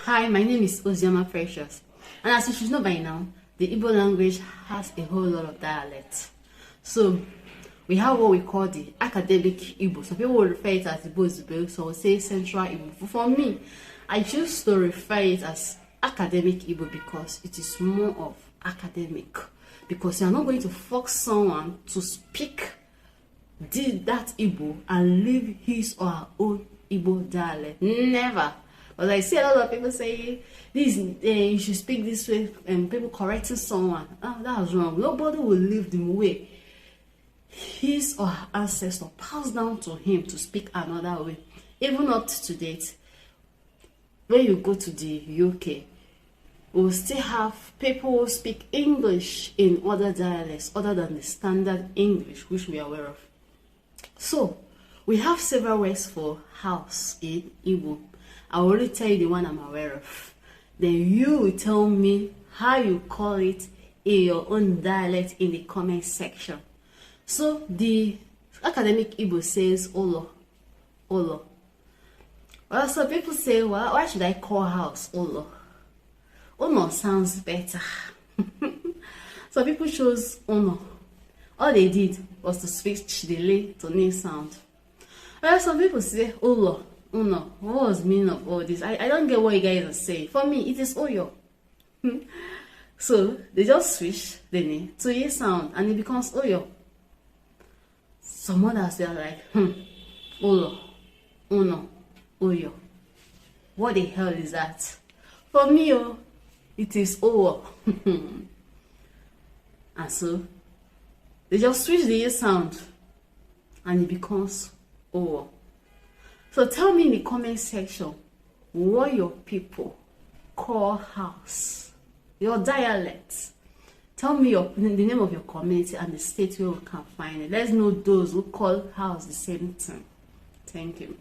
Hi, my name is Ozioma Precious, and as you should know by now, the Igbo language has a whole lot of dialects. So we have what we call the academic Igbo. Some people will refer it as Igbo, so we'll say Central Igbo. For me, I choose to refer it as academic Igbo because it is more of academic. Because you are not going to force someone to speak that Igbo and leave his or her own Igbo dialect. Never. But I see a lot of people say this, you should speak this way, and people correcting someone. Oh, that's wrong. Nobody will leave the way his or her ancestor passed down to him to speak another way. Even up to date, when you go to the UK, we'll still have people who speak English in other dialects other than the standard English, which we are aware of. So, we have several words for house in Igbo. I will only tell you the one I'm aware of. Then you will tell me how you call it in your own dialect in the comment section. So, the academic Igbo says Olo. Olo. Well, some people say, well, why should I call house Olo? Ono sounds better. So people chose Ono. All they did was to switch the le to ne sound. Well, some people say Olo, Uno. What was the meaning of all this? I don't get what you guys are saying. For me, it is Oyo. So they just switch the ne to ye sound and it becomes Oyo. Some others they are like, Olo, Uno, Oyo. What the hell is that? For me, it is Owo. And so they just switch the ear sound and it becomes Owo. So tell me in the comment section what your people call house, your dialects. Tell me the name of your community and the state where we can find it. Let's know those who call house the same thing. Thank you.